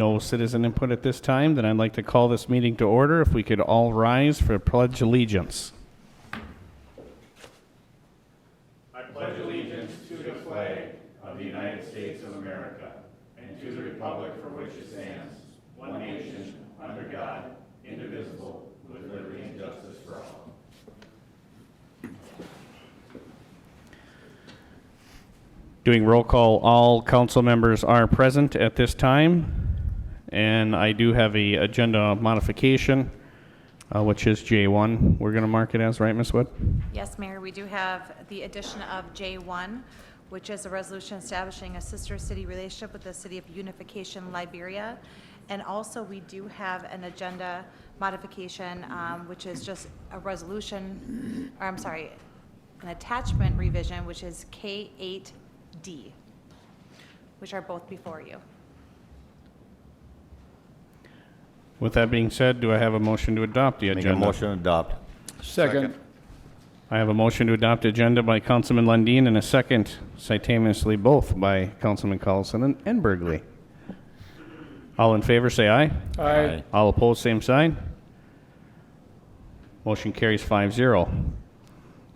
No citizen input at this time. Then I'd like to call this meeting to order. If we could all rise for Pledge Allegiance. I pledge allegiance to the flag of the United States of America and to the republic for which it stands, one nation, under God, indivisible, with liberty and justice for all. Doing roll call, all council members are present at this time. And I do have a agenda modification, which is J1. We're going to mark it as, right, Ms. Wood? Yes, Mayor, we do have the addition of J1, which is a resolution establishing a sister city relationship with the City of Unification, Liberia. And also, we do have an agenda modification, which is just a resolution, or I'm sorry, an attachment revision, which is K8D, which are both before you. With that being said, do I have a motion to adopt the agenda? Make a motion to adopt. Second. I have a motion to adopt the agenda by Councilman Lundin and a second, simultaneously both by Councilman Carlson and Burgley. All in favor, say aye. Aye. All opposed, same sign. Motion carries 5-0.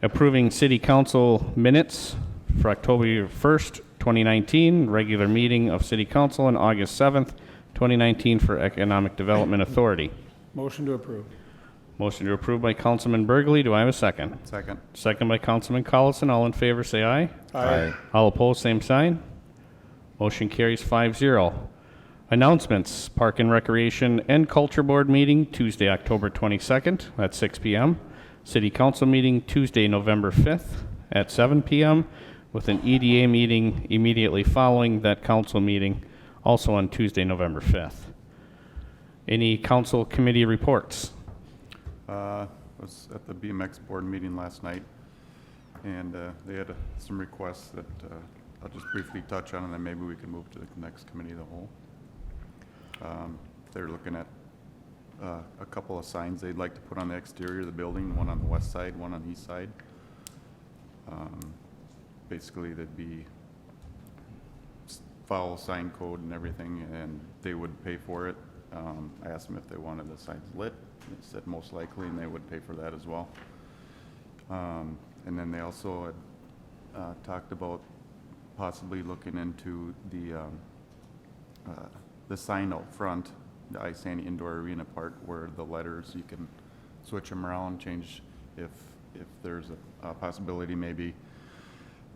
Approving City Council minutes for October 1st, 2019, regular meeting of City Council on August 7th, 2019 for Economic Development Authority. Motion to approve. Motion to approve by Councilman Burgley. Do I have a second? Second. Second by Councilman Collison. All in favor, say aye. Aye. All opposed, same sign. Motion carries 5-0. Announcements. Park and Recreation and Culture Board meeting Tuesday, October 22nd at 6 p.m. City Council meeting Tuesday, November 5th at 7 p.m. with an EDA meeting immediately following that council meeting, also on Tuesday, November 5th. Any council committee reports? I was at the BMX board meeting last night, and they had some requests that I'll just briefly touch on, and then maybe we can move to the next committee of the whole. They're looking at a couple of signs they'd like to put on the exterior of the building, one on the west side, one on the east side. Basically, they'd be follow sign code and everything, and they would pay for it. I asked them if they wanted the signs lit. They said most likely, and they would pay for that as well. And then they also had talked about possibly looking into the sign out front, the Isani Indoor Arena part, where the letters, you can switch them around, change if there's a possibility maybe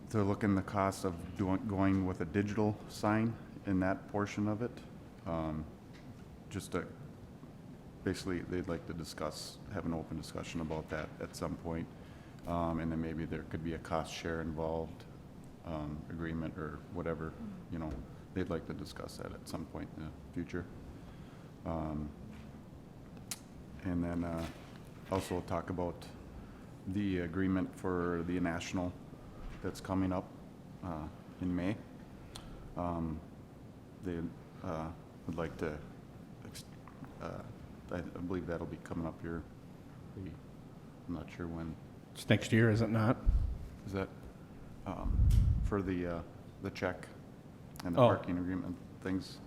to look in the cost of going with a digital sign in that portion of it. Just to, basically, they'd like to have an open discussion about that at some point. And then maybe there could be a cost share involved agreement or whatever, they'd like to discuss that at some point in the future. And then also talk about the agreement for the national that's coming up in May. They would like to, I believe that'll be coming up here. I'm not sure when. It's next year, is it not? Is that for the check and the Oh. parking agreement things?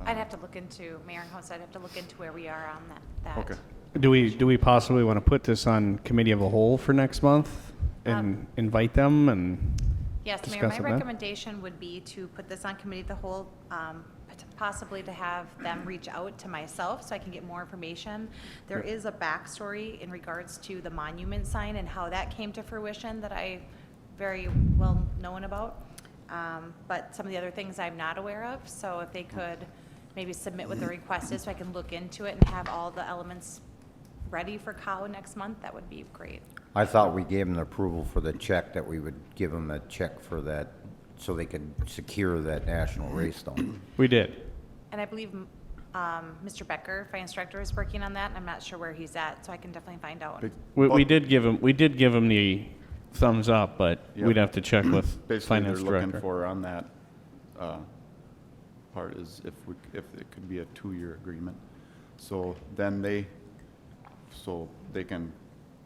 I'd have to look into, Mayor and Host, I'd have to look into where we are on that. Okay. Do we possibly want to put this on committee of a whole for next month and invite them and Yes, Mayor, discuss my it then? recommendation would be to put this on committee of the whole, possibly to have them reach out to myself so I can get more information. There is a backstory in regards to the monument sign and how that came to fruition that I very well known about. But some of the other things I'm not aware of, so if they could maybe submit what the request is so I can look into it and have all the elements ready for COW next month, that would be great. I thought we gave them the approval for the check, that we would give them a check for that, so they could secure that national race stone. We did. And I believe Mr. Becker, finance director, is working on that, and I'm not sure where he's at, so I can definitely find out. We did give him the thumbs up, but Yep. we'd have to check with Basically, finance they're looking director. for on that part is if it could be a 2-year agreement. So then they can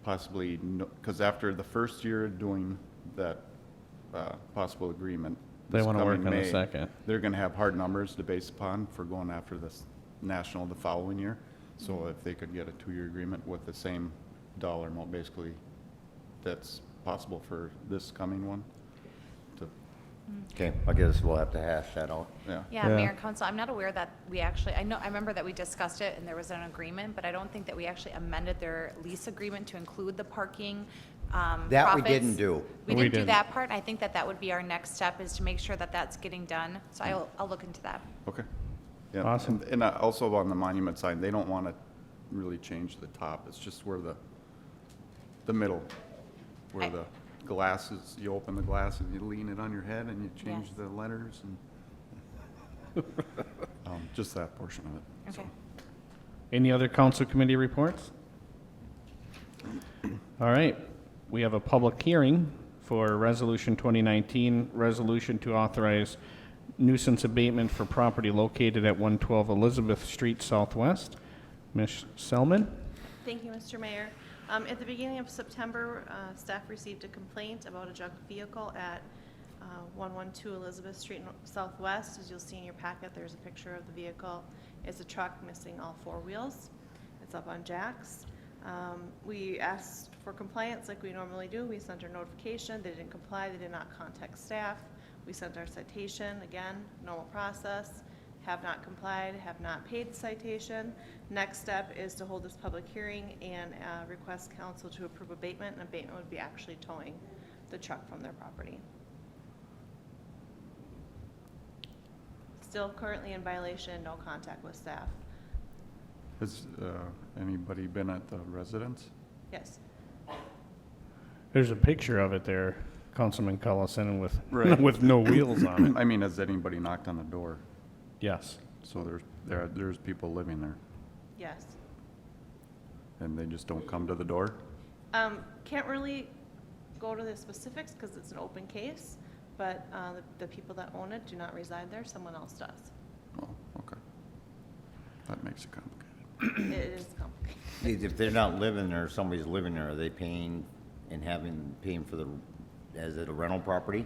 possibly, because after the first year doing that possible agreement, They this want to work coming on the May, second. they're going to have hard numbers to base upon for going after this national the following year. So if they could get a 2-year agreement with the same dollar amount, basically, that's possible for this coming one. To, Okay, I guess we'll have to hash that out. yeah. Yeah, Yeah. Mayor and Council, I'm not aware that we actually, I remember that we discussed it and there was an agreement, but I don't think that we actually amended their lease agreement to include the parking That we profits. didn't do. We We didn't do didn't. that part. I think that that would be our next step, is to make sure that that's getting done. So I'll look into that. Okay. Yeah. Awesome. And also on the monument sign, they don't want to really change the top. It's just where the middle, where I- the glasses, you open the glass and you lean it on your head and you change Yes. the letters and just that portion of it. Okay. Any other council committee reports? All right, we have a public hearing for Resolution 2019, resolution to authorize nuisance abatement for property located at 112 Elizabeth Street Southwest. Ms. Selman? Thank you, Mr. Mayor. At the beginning of September, staff received a complaint about a junk vehicle at 112 Elizabeth Street Southwest. As you'll see in your packet, there's a picture of the vehicle. It's a truck missing all 4 wheels. It's up on jacks. We asked for compliance like we normally do. We sent our notification. They didn't comply. They did not contact staff. We sent our citation, again, normal process. Have not complied, have not paid the citation. Next step is to hold this public hearing and request council to approve abatement, and abatement would be actually towing the truck from their property. Still currently in violation, no contact with staff. Has anybody been at the residence? Yes. There's a picture of it there, Councilman Collison, with, Right. with no wheels on it. I mean, has anybody knocked on the door? Yes. So there's people living there Yes. and they just don't come to the door? Can't really go to the specifics because it's an open case, but the people that own it do not reside there. Someone else does. Oh, okay. That makes it complicated. It is complicated. If they're not living there, somebody's living there, are they paying and paying for is it a rental property?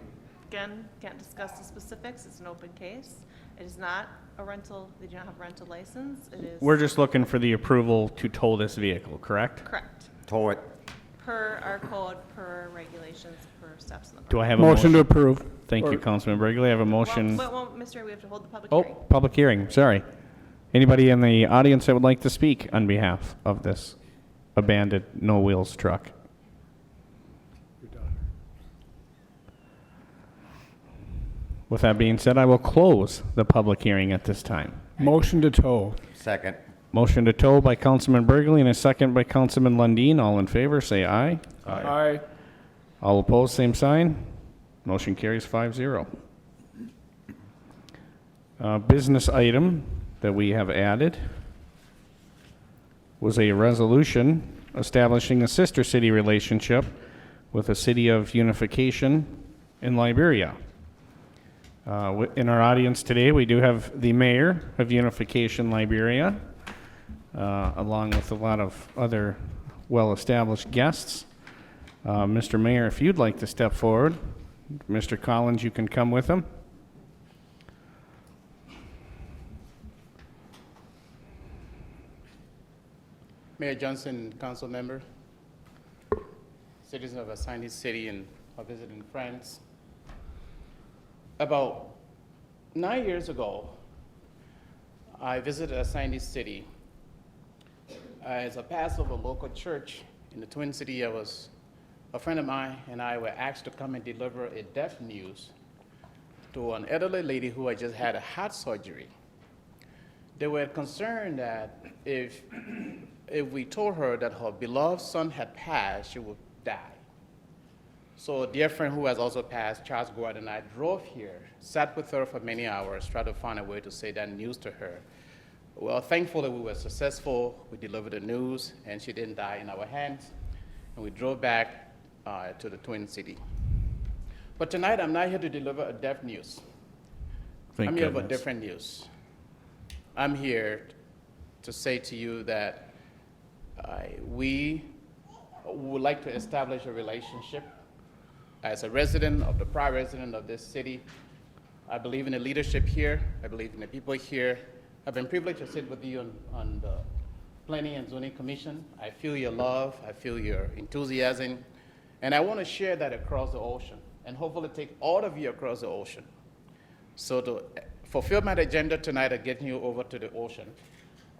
Again, can't discuss the specifics. It's an open case. It is not a rental, they do not have a rental license. It is. We're just looking for the approval to tow this vehicle, correct? Correct. Tow it. Per our code, per regulations, per steps in the. Do I have a Motion to motion? approve. Thank you, Or- Councilman Burgley. I have a motion. Well, Mr. Mayor, we have to hold the public Oh, hearing. public hearing, sorry. Anybody in the audience that would like to speak on behalf of this abandoned no-wheels truck? With that being said, I will close the public hearing at this time. Motion to tow. Second. Motion to tow by Councilman Burgley and a second by Councilman Lundin. All in favor, say aye. Aye. All opposed, same sign. Motion carries 5-0. Business item that we have added was a resolution establishing a sister city relationship with a city of unification in Liberia. In our audience today, we do have the mayor of Unification Liberia, along with a lot of other well-established guests. Mr. Mayor, if you'd like to step forward, Mr. Collins, you can come with him. Mayor Johnson, council member, citizens of Assignee City and our visiting friends. About 9 years ago, I visited Assignee City. As a pastor of a local church in the Twin City, a friend of mine and I were asked to come and deliver a death news to an elderly lady who had just had a heart surgery. They were concerned that if we told her that her beloved son had passed, she would die. So a dear friend who has also passed, Charles Gord, and I drove here, sat with her for many hours, tried to find a way to say that news to her. Well, thankfully we were successful. We delivered the news, and she didn't die in our hands. And we drove back to the Twin City. But tonight I'm not here to deliver a death news. Thank I'm here for goodness. different news. I'm here to say to you that we would like to establish a relationship as a resident of the prior resident of this city. I believe in the leadership here. I believe in the people here. I've been privileged to sit with you on the Planning and Zoning Commission. I feel your love. I feel your enthusiasm. And I want to share that across the ocean and hopefully take all of you across the ocean. So to fulfill my agenda tonight of getting you over to the ocean,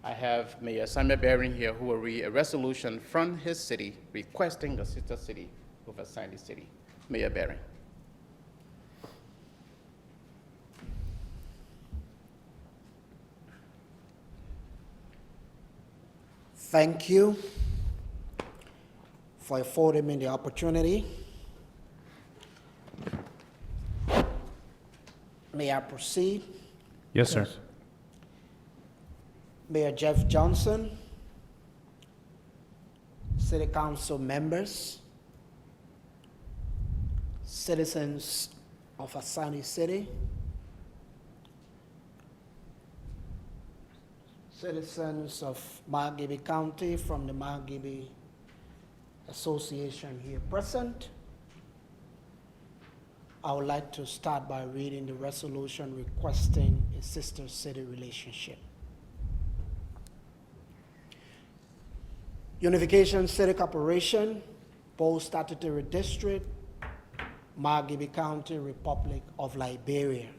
I have Mayor Samuel Baring here who will read a resolution from his city requesting a sister city with Asanti City. Mayor Baring. Thank you for affording me the opportunity. May I proceed? Yes, sir. Mayor Jeff Johnson, City Council members, citizens of Asanti City, citizens of Margibi County from the Margibi Association here present. I would like to start by reading the resolution requesting a sister city relationship. Unification City Corporation, Post Statutory District, Margibi County, Republic of Liberia.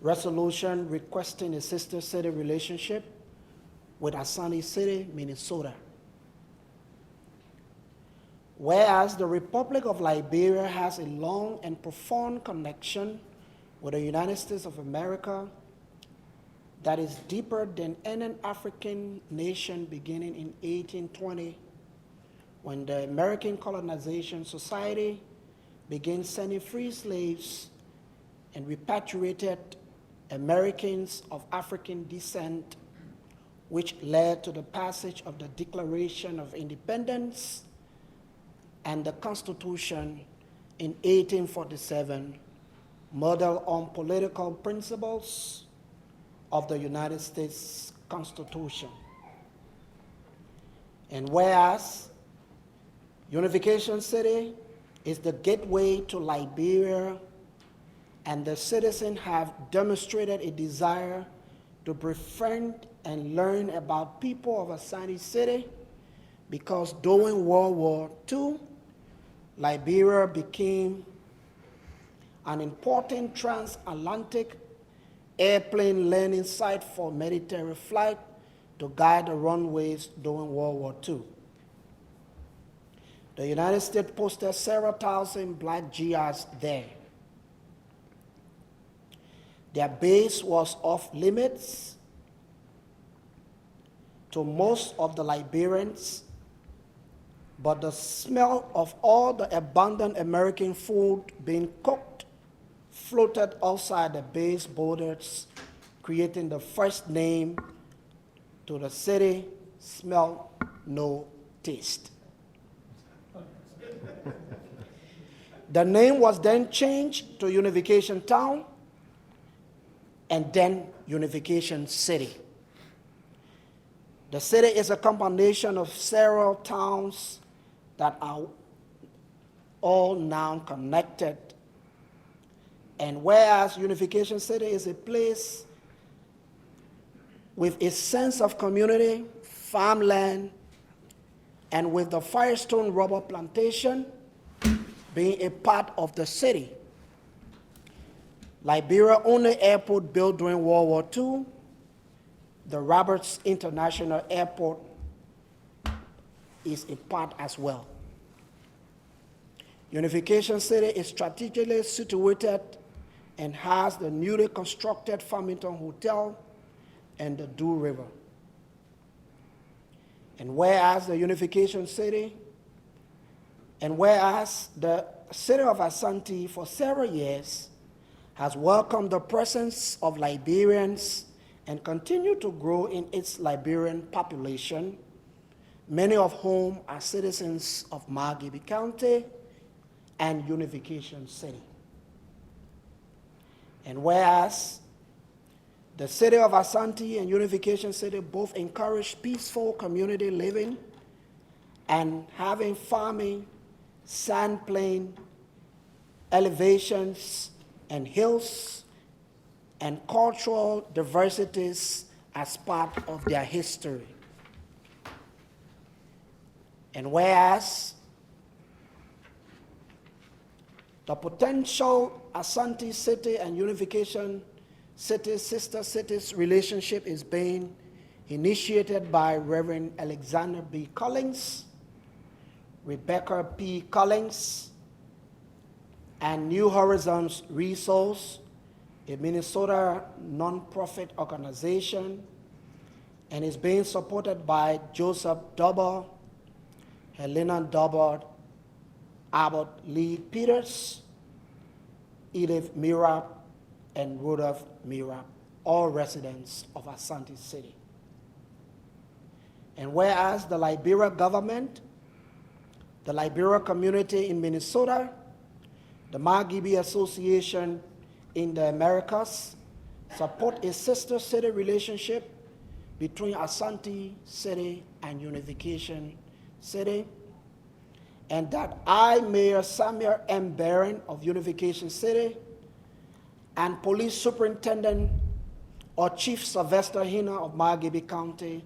Resolution requesting a sister city relationship with Asanti City, Minnesota. Whereas the Republic of Liberia has a long and profound connection with the United States of America that is deeper than any African nation beginning in 1820, when the American Colonization Society began sending free slaves and repatriated Americans of African descent, which led to the passage of the Declaration of Independence and the Constitution in 1847, modeled on political principles of the United States Constitution. And whereas Unification City is the gateway to Liberia, and the citizens have demonstrated a desire to befriend and learn about people of Asanti City, because during World War II, Liberia became an important transatlantic airplane landing site for military flight to guide the runways during World War II. The United States posted several thousand black GIs there. Their base was off limits to most of the Liberians, but the smell of all the abundant American food being cooked floated outside the base borders, creating the first name to the city, Smell No Taste. The name was then changed to Unification Town and then Unification City. The city is a combination of several towns that are all now connected. And whereas Unification City is a place with a sense of community, farmland, and with the Firestone rubber plantation being a part of the city. Liberia only airport built during World War II, the Roberts International Airport, is a part as well. Unification City is strategically situated and has the newly constructed Farmington Hotel and the Dew River. And whereas the Unification City, and whereas the city of Asanti for several years has welcomed the presence of Liberians and continue to grow in its Liberian population, many of whom are citizens of Margibi County and Unification City. And whereas the city of Asanti and Unification City both encourage peaceful community living and having farming, sand plain, elevations, and hills and cultural diversities as part of their history. And whereas the potential Asante City and Unification City sister cities relationship is being initiated by Reverend Alexander B. Collins, Rebecca P. Collins, and New Horizons Resource, a Minnesota nonprofit organization, and is being supported by Joseph Dubber, Helena Dubber, Abbott Lee Peters, Edith Mirab, and Rudolph Mirab, all residents of Asante City. And whereas the Liberia government, the Liberia community in Minnesota, the Margibi Association in the Americas support a sister city relationship between Asante City and Unification City, and that I, Mayor Samuel M. Barron of Unification City, and Police Superintendent or Chief Sylvester Hina of Margibi County,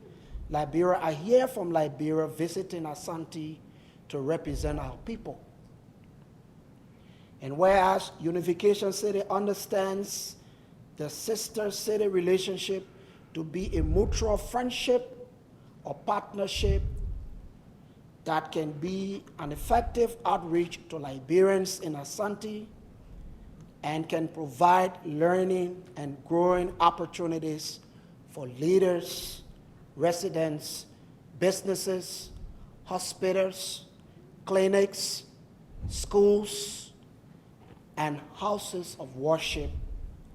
Liberia, are here from Liberia visiting Asante to represent our people. And whereas Unification City understands the sister city relationship to be a mutual friendship or partnership that can be an effective outreach to Liberians in Asante and can provide learning and growing opportunities for leaders, residents, businesses, hospitals, clinics, schools, and houses of worship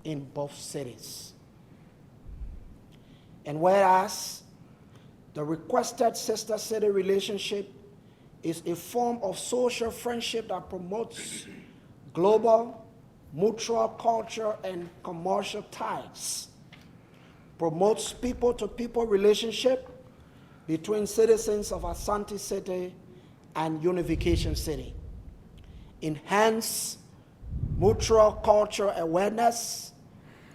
in both cities. And whereas the requested sister city relationship is a form of social friendship that promotes global, mutual culture and commercial ties, promotes people-to-people relationship between citizens of Asante City and Unification City, enhance mutual cultural awareness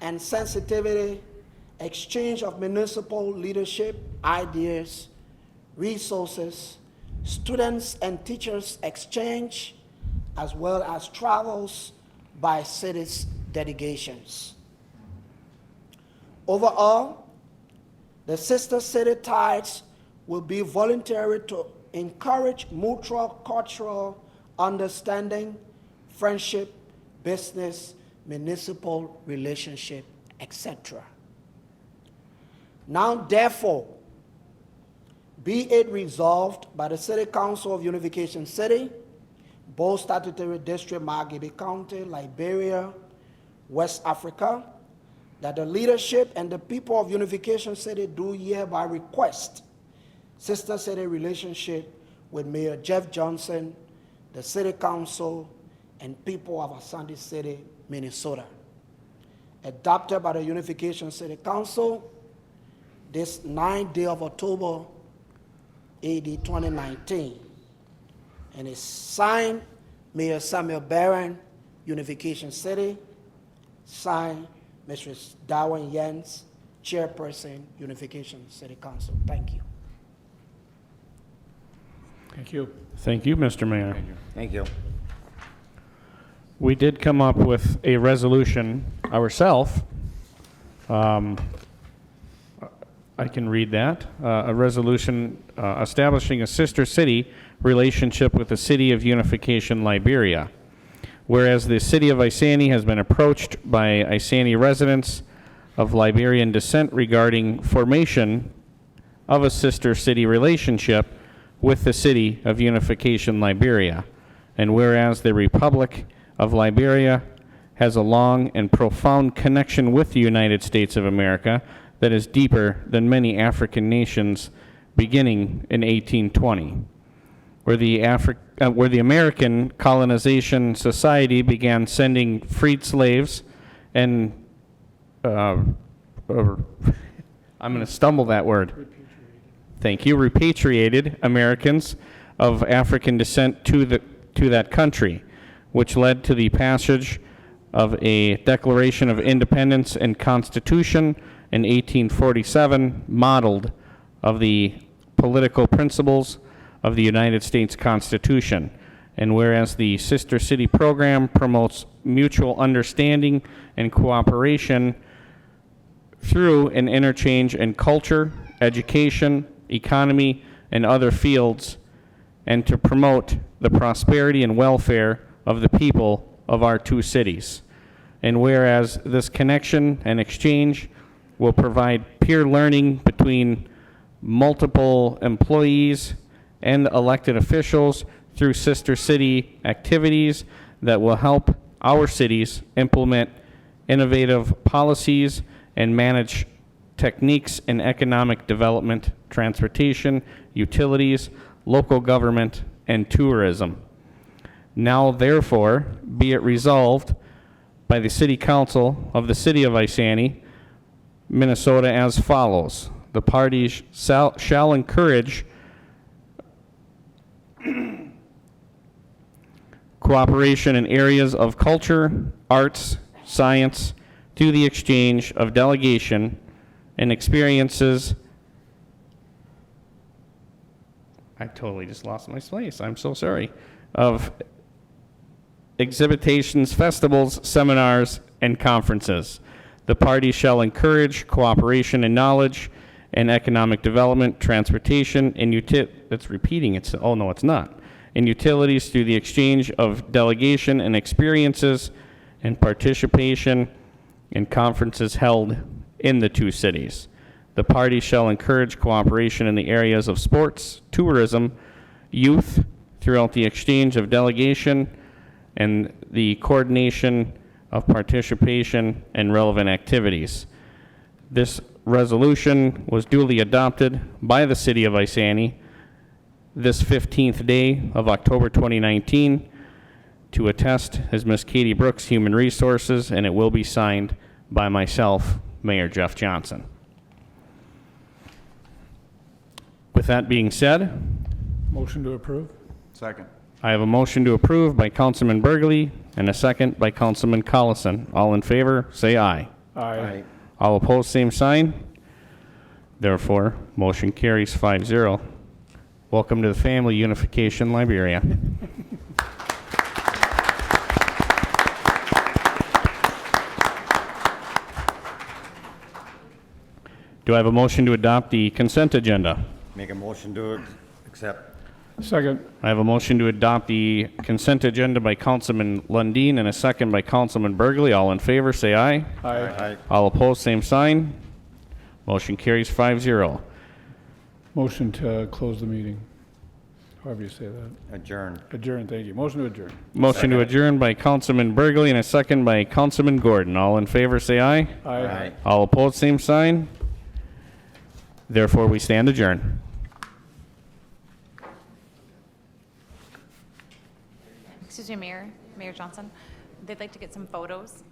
and sensitivity, exchange of municipal leadership, ideas, resources, students and teachers exchange, as well as travels by cities delegations. Overall, the sister city ties will be voluntary to encourage mutual cultural understanding, friendship, business, municipal relationship, etc. Now, therefore, be it resolved by the City Council of Unification City, both statutory district, Margibi County, Liberia, West Africa, that the leadership and the people of Unification City do hereby request sister city relationship with Mayor Jeff Johnson, the City Council, and people of Asante City, Minnesota. Adopted by the Unification City Council this 9th day of October, AD 2019, and is signed Mayor Samuel Barron, Unification City, signed Mrs. Darwin Jens, Chairperson, Unification City Council. Thank you. Thank you. Thank you, Mr. Mayor. Thank you. We did come up with a resolution ourselves. I can read that. A resolution establishing a sister city relationship with the City of Unification, Liberia. Whereas the City of Isani has been approached by Isani residents of Liberian descent regarding formation of a sister city relationship with the City of Unification, Liberia. And whereas the Republic of Liberia has a long and profound connection with the United States of America that is deeper than many African nations beginning in 1820, where the American Colonization Society began sending freed slaves and, I'm going to stumble that word. Thank you, repatriated Americans of African descent to that country, which led to the passage of a Declaration of Independence and Constitution in 1847, modeled of the political principles of the United States Constitution. And whereas the Sister City program promotes mutual understanding and cooperation through an interchange in culture, education, economy, and other fields, and to promote the prosperity and welfare of the people of our two cities. And whereas this connection and exchange will provide peer learning between multiple employees and elected officials through Sister City activities that will help our cities implement innovative policies and manage techniques in economic development, transportation, utilities, local government, and tourism. Now, therefore, be it resolved by the City Council of the City of Isani, Minnesota as follows. The parties shall encourage cooperation in areas of culture, arts, science, through the exchange of delegation and experiences. I totally just lost my place. I'm so sorry. Of exhibitations, festivals, seminars, and conferences. The parties shall encourage cooperation in knowledge and economic development, transportation, and it's repeating itself. Oh, no, it's not. And utilities through the exchange of delegation and experiences and participation in conferences held in the two cities. The parties shall encourage cooperation in the areas of sports, tourism, youth, throughout the exchange of delegation and the coordination of participation in relevant activities. This resolution was duly adopted by the City of Isani this 15th day of October 2019. To attest is Ms. Katie Brooks, Human Resources, and it will be signed by myself, Mayor Jeff Johnson. With that being said, Motion to approve? Second. I have a motion to approve by Councilman Burgley and a second by Councilman Collison. All in favor, say aye. Aye. All opposed, same sign. Therefore, motion carries 5-0. Welcome to the family, Unification Liberia. Do I have a motion to adopt the consent agenda? Make a motion to accept. Second. I have a motion to adopt the consent agenda by Councilman Lundin and a second by Councilman Burgley. All in favor, say aye. Aye. All opposed, same sign. Motion carries 5-0. Motion to close the meeting. However you say that. Adjourn. Adjourn, thank you. Motion to adjourn. Motion to adjourn by Councilman Burgley and a second by Councilman Gordon. All in favor, say aye. Aye. All opposed, same sign. Therefore, we stand adjourned. Excuse me, Mayor Johnson. They'd like to get some photos.